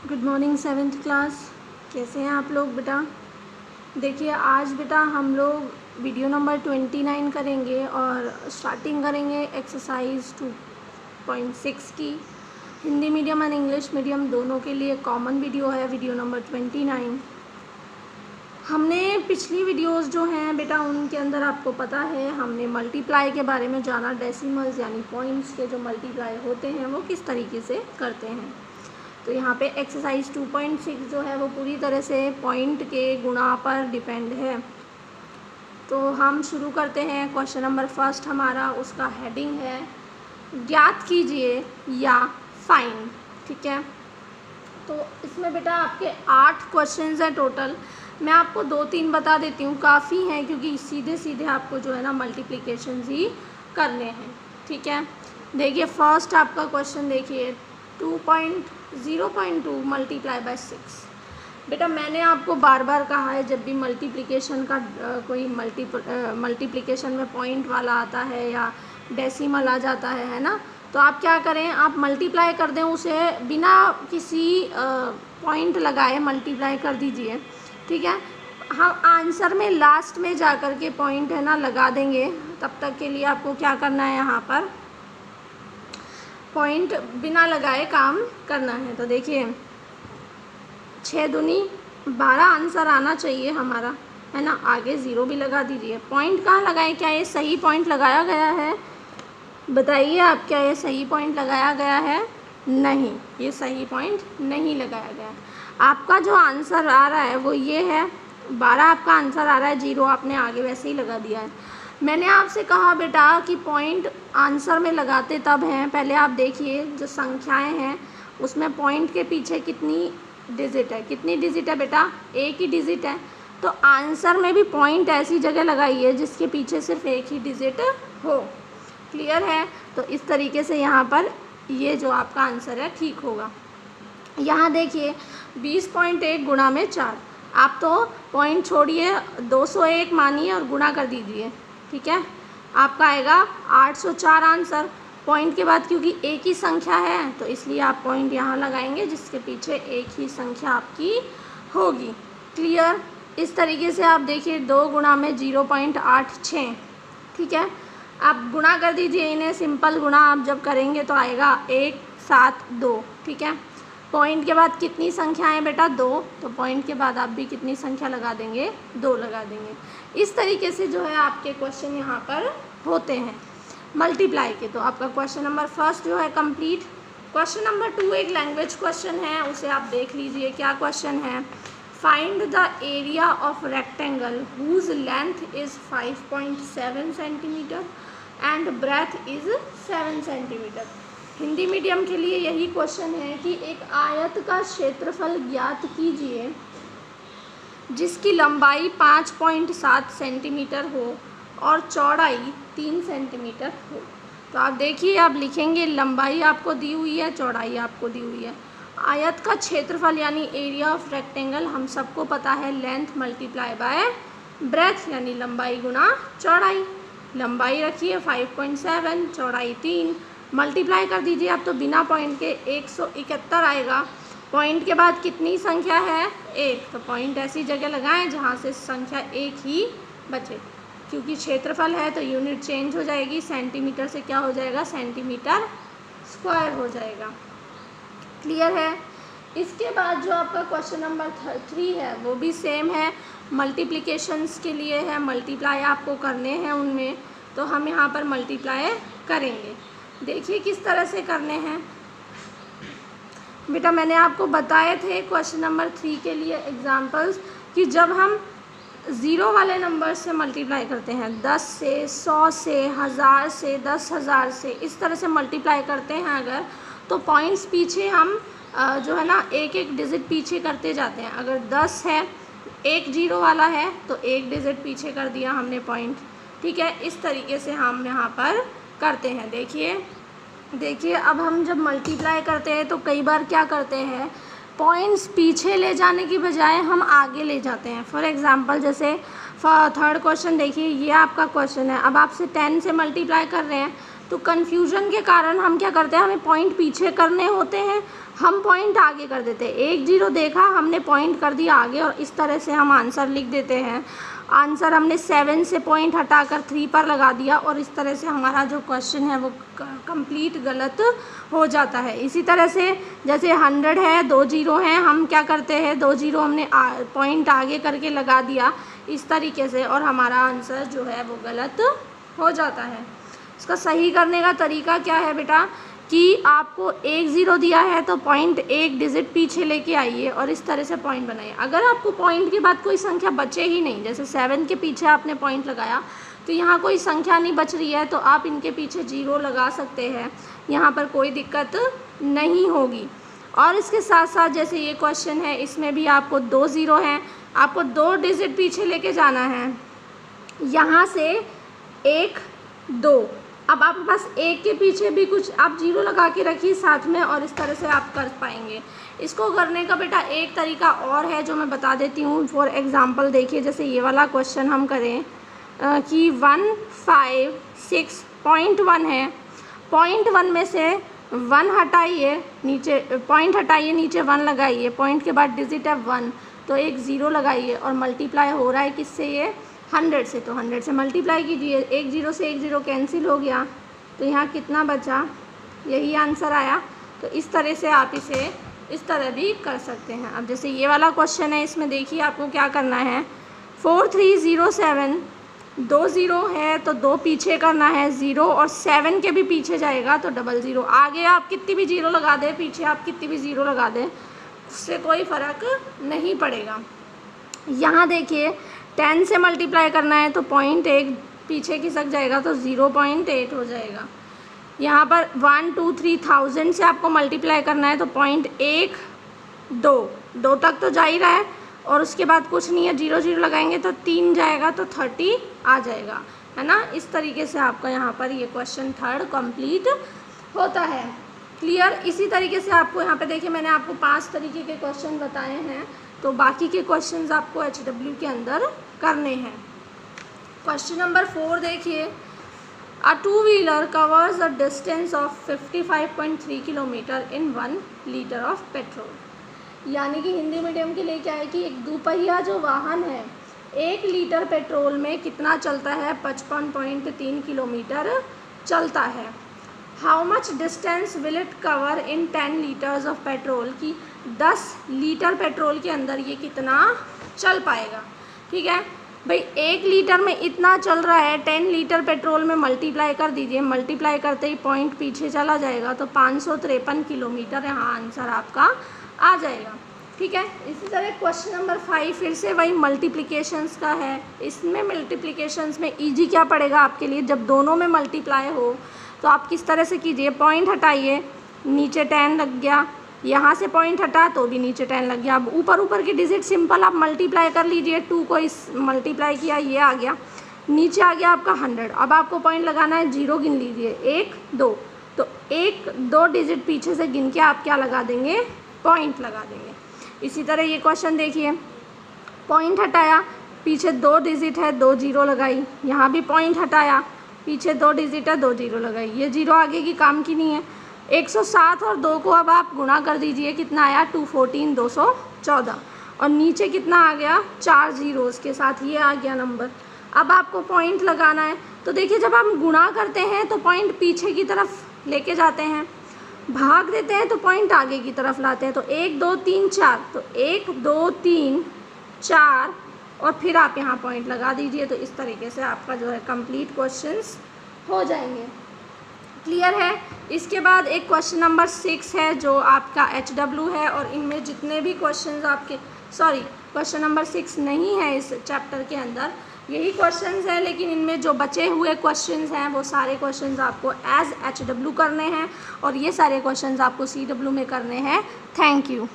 Good morning seventh class. कैसे हैं आप लोग बेटा? देखिए आज बेटा हम लोग वीडियो नंबर 29 करेंगे और स्टार्टिंग करेंगे एक्सरसाइज 2.6 की। Hindi medium and English medium दोनों के लिए कॉमन वीडियो है, वीडियो नंबर 29। हमने पिछली वीडियोस जो हैं बेटा उनके अंदर आपको पता है हमने मल्टीप्लाई के बारे में जाना, डेसिमल्स यानी पॉइंट्स के जो मल्टीप्लाई होते हैं वो किस तरीके से करते हैं। तो यहाँ पे एक्सरसाइज 2.6 जो है वो पूरी तरह से पॉइंट के गुणा पर डिपेंड है। तो हम शुरू करते हैं। क्वेश्चन नंबर फर्स्ट हमारा, उसका हेडिंग है ज्ञात कीजिए या फाइंड। ठीक है, तो इसमें बेटा आपके 8 क्वेश्चंस हैं टोटल। मैं आपको 2-3 बता देती हूँ, काफ़ी हैं क्योंकि सीधे सीधे आपको जो है ना मल्टीप्लिकेशन ही करने हैं। ठीक है, देखिए फर्स्ट आपका क्वेश्चन देखिए 0.2 मल्टीप्लाई बाय 6। बेटा मैंने आपको बार बार कहा है जब भी मल्टीप्लिकेशन का कोई मल्टीप्लिकेशन में पॉइंट वाला आता है या डेसिमल आ जाता है ना, तो आप क्या करें, आप मल्टीप्लाई कर दें उसे बिना किसी पॉइंट लगाए मल्टीप्लाई कर दीजिए। ठीक है, हम आंसर में लास्ट में जा कर के पॉइंट है ना लगा देंगे। तब तक के लिए आपको क्या करना है, यहाँ पर पॉइंट बिना लगाए काम करना है। तो देखिए 6 दूनी 12 आंसर आना चाहिए हमारा, है ना। आगे 0 भी लगा दीजिए। पॉइंट कहाँ लगाएं, क्या ये सही पॉइंट लगाया गया है? बताइए आप, क्या ये सही पॉइंट लगाया गया है? नहीं, ये सही पॉइंट नहीं लगाया गया। आपका जो आंसर आ रहा है वो ये है, 12 आपका आंसर आ रहा है, 0 आपने आगे वैसे ही लगा दिया है। मैंने आपसे कहा बेटा कि पॉइंट आंसर में लगाते तब हैं, पहले आप देखिए जो संख्याएं हैं उसमें पॉइंट के पीछे कितनी डिजिट है। कितनी डिजिट है बेटा? एक ही डिजिट है। तो आंसर में भी पॉइंट ऐसी जगह लगाइए जिसके पीछे सिर्फ एक ही डिजिट हो। क्लियर है? तो इस तरीके से यहाँ पर ये जो आपका आंसर है ठीक होगा। यहाँ देखिए 20.1 गुणा में 4, आप तो पॉइंट छोड़िए 201 मानिए और गुणा कर दीजिए। ठीक है, आपका आएगा 804 आंसर। पॉइंट के बाद क्योंकि एक ही संख्या है तो इसलिए आप पॉइंट यहाँ लगाएंगे जिसके पीछे एक ही संख्या आपकी होगी। क्लियर? इस तरीके से आप देखिए 2 गुणा में 0.86। ठीक है, आप गुणा कर दीजिए इन्हें, सिंपल गुणा आप जब करेंगे तो आएगा 172। ठीक है, पॉइंट के बाद कितनी संख्या है बेटा? 2। तो पॉइंट के बाद आप भी कितनी संख्या लगा देंगे? 2 लगा देंगे। इस तरीके से जो है आपके क्वेश्चन यहाँ पर होते हैं मल्टीप्लाई के। तो आपका क्वेश्चन नंबर फर्स्ट जो है कंप्लीट। क्वेश्चन नंबर 2 एक लैंग्वेज क्वेश्चन है, उसे आप देख लीजिए। क्या क्वेश्चन है? Find the area of rectangle whose length is 5.7 centimetre and breadth is 7 centimetre. Hindi medium के लिए यही क्वेश्चन है कि एक आयत का क्षेत्रफल ज्ञात कीजिए जिसकी लंबाई 5.7 सेंटीमीटर हो और चौड़ाई 3 सेंटीमीटर हो। तो आप देखिए, आप लिखेंगे लंबाई आपको दी हुई है, चौड़ाई आपको दी हुई है। आयत का क्षेत्रफल यानी एरिया ऑफ रेक्टेंगल हम सबको पता है लेंथ मल्टीप्लाई बाय ब्रेथ यानी लंबाई गुना चौड़ाई। लंबाई रखिए 5.7, चौड़ाई 3, मल्टीप्लाई कर दीजिए आप तो बिना पॉइंट के 171 आएगा। पॉइंट के बाद कितनी संख्या है? 1। तो पॉइंट ऐसी जगह लगाएं जहाँ से संख्या 1 ही बचे। क्योंकि क्षेत्रफल है तो यूनिट चेंज हो जाएगी, सेंटीमीटर से क्या हो जाएगा? सेंटीमीटर स्क्वायर हो जाएगा। क्लियर है? इसके बाद जो आपका क्वेश्चन नंबर 3 है वो भी सेम है, मल्टीप्लिकेशंस के लिए है। मल्टीप्लाई आपको करने हैं उनमें, तो हम यहाँ पर मल्टीप्लाई करेंगे। देखिए किस तरह से करने हैं बेटा। मैंने आपको बताए थे क्वेश्चन नंबर 3 के लिए एग्जांपल्स कि जब हम 0 वाले नंबर से मल्टीप्लाई करते हैं, 10 से, 100 से, 1000 से, 10,000 से, इस तरह से मल्टीप्लाई करते हैं अगर, तो पॉइंट्स पीछे हम जो है ना एक एक डिजिट पीछे करते जाते हैं। अगर 10 है, एक 0 वाला है तो एक डिजिट पीछे कर दिया हमने पॉइंट। ठीक है, इस तरीके से हम यहाँ पर करते हैं। देखिए अब हम जब मल्टीप्लाई करते हैं तो कई बार क्या करते हैं, पॉइंट्स पीछे ले जाने की बजाय हम आगे ले जाते हैं। फॉर एग्जांपल जैसे थर्ड क्वेश्चन देखिए, ये आपका क्वेश्चन है। अब आपसे 10 से मल्टीप्लाई कर रहे हैं तो कन्फ्यूजन के कारण हम क्या करते हैं, हमें पॉइंट पीछे करने होते हैं, हम पॉइंट आगे कर देते हैं। 1 0 देखा, हमने पॉइंट कर दिया आगे और इस तरह से हम आंसर लिख देते हैं। आंसर हमने 7 से पॉइंट हटाकर 3 पर लगा दिया और इस तरह से हमारा जो क्वेश्चन है वो कंप्लीट गलत हो जाता है। इसी तरह से जैसे 100 है, 2 0 हैं, हम क्या करते हैं 2 0 हमने पॉइंट आगे करके लगा दिया इस तरीके से और हमारा आंसर जो है वो गलत हो जाता है। इसका सही करने का तरीका क्या है बेटा कि आपको 1 0 दिया है तो पॉइंट 1 डिजिट पीछे लेके आइए और इस तरह से पॉइंट बनाइए। अगर आपको पॉइंट के बाद कोई संख्या बचे ही नहीं, जैसे 7 के पीछे आपने पॉइंट लगाया तो यहाँ कोई संख्या नहीं बच रही है तो आप इनके पीछे 0 लगा सकते हैं, यहाँ पर कोई दिक्कत नहीं होगी। और इसके साथ साथ जैसे ये क्वेश्चन है इसमें भी आपको 2 0 हैं, आपको 2 डिजिट पीछे लेके जाना है, यहाँ से 1 2, अब आपके पास 1 के पीछे भी कुछ आप 0 लगा के रखिए साथ में और इस तरह से आप कर पाएंगे। इसको करने का बेटा एक तरीका और है जो मैं बता देती हूँ। फॉर एग्ज़ाम्पल देखिए, जैसे ये वाला क्वेश्चन हम करें कि 156.1 है, पॉइंट 1 में से 1 हटाइए, नीचे पॉइंट हटाइए, नीचे 1 लगाइए, पॉइंट के बाद डिजिट है 1 तो एक 0 लगाइए और मल्टीप्लाई हो रहा है किससे, ये 100 से, तो 100 से मल्टीप्लाई कीजिए। 1 0 से 1 0 कैंसिल हो गया तो यहाँ कितना बचा, यही आंसर आया। तो इस तरह से आप इसे इस तरह भी कर सकते हैं। अब जैसे ये वाला क्वेश्चन है, इसमें देखिए आपको क्या करना है, 4307, 2 0 है तो 2 पीछे करना है 0 और 7 के भी पीछे जाएगा तो 00। आगे आप कितनी भी 0 लगा दें, पीछे आप कितनी भी 0 लगा दें, उससे कोई फ़र्क नहीं पड़ेगा। यहाँ देखिए 10 से मल्टीप्लाई करना है तो पॉइंट 1 पीछे खिसक जाएगा तो 0.8 हो जाएगा। यहाँ पर 1 2 3,000 से आपको मल्टीप्लाई करना है तो पॉइंट 1 2 तक तो जा ही रहा है और उसके बाद कुछ नहीं है, 0 0 लगाएंगे तो 3 जाएगा तो 30 आ जाएगा, है ना। इस तरीके से आपका यहाँ पर ये क्वेश्चन 3rd कंप्लीट होता है। क्लियर। इसी तरीके से आपको यहाँ पे देखिए मैंने आपको 5 तरीके के क्वेश्चन बताए हैं, तो बाकी के क्वेश्चंस आपको HW के अंदर करने हैं। क्वेश्चन नंबर 4 देखिए, अ 2-wheeler covers a distance of 55.3 kilometre in 1 litre of petrol. यानी कि हिंदी मीडियम के लिए क्या है कि एक दोपहिया जो वाहन है 1 लीटर पेट्रोल में कितना चलता है, 55.3 किलोमीटर चलता है। How much distance will it cover in 10 litres of petrol, की 10 लीटर पेट्रोल के अंदर ये कितना चल पाएगा। ठीक है भाई, 1 लीटर में इतना चल रहा है, 10 लीटर पेट्रोल में मल्टीप्लाई कर दीजिए, मल्टीप्लाई करते ही पॉइंट पीछे चला जाएगा तो 553 किलोमीटर यहाँ आंसर आपका आ जाएगा। ठीक है। इसी तरह क्वेश्चन नंबर 5 फिर से वही मल्टीप्लिकेशंस का है। इसमें मल्टीप्लिकेशंस में इजी क्या पड़ेगा आपके लिए, जब दोनों में मल्टीप्लाई हो तो आप किस तरह से कीजिए, पॉइंट हटाइए, नीचे 10 लग गया, यहाँ से पॉइंट हटा तो भी नीचे 10 लग गया। अब ऊपर के डिजिट सिंपल आप मल्टीप्लाई कर लीजिए, 2 को इस मल्टीप्लाई किया, ये आ गया, नीचे आ गया आपका 100। अब आपको पॉइंट लगाना है, 0 गिन लीजिए, 1 2, तो 1 2 डिजिट पीछे से गिन के आप क्या लगा देंगे, पॉइंट लगा देंगे। इसी तरह ये क्वेश्चन देखिए, पॉइंट हटाया, पीछे 2 डिजिट है, 2 0 लगाई, यहाँ भी पॉइंट हटाया, पीछे 2 डिजिट है, 2 0 लगाई, ये 0 आगे की काम की नहीं है। 107 और 2 को अब आप गुणा कर दीजिए, कितना आया, 214 214, और नीचे कितना आ गया, 4 zeros के साथ ये आ गया नंबर। अब आपको पॉइंट लगाना है, तो देखिए जब हम गुणा करते हैं तो पॉइंट पीछे की तरफ लेके जाते हैं, भाग देते हैं तो पॉइंट आगे की तरफ लाते हैं। तो 1 2 3 4, तो 1 2 3 4 और फिर आप यहाँ पॉइंट लगा दीजिए। तो इस तरीके से आपका जो है कंप्लीट क्वेश्चंस हो जाएंगे। क्लियर है। इसके बाद एक क्वेश्चन नंबर 6 है जो आपका HW है, और इनमें जितने भी क्वेश्चंस आपके क्वेश्चन नंबर 6 नहीं है इस चैप्टर के अंदर, यही क्वेश्चंस है, लेकिन इनमें जो बचे हुए क्वेश्चंस हैं वो सारे क्वेश्चंस आपको एज HW करने हैं और ये सारे क्वेश्चंस आपको CW में करने हैं। Thank you.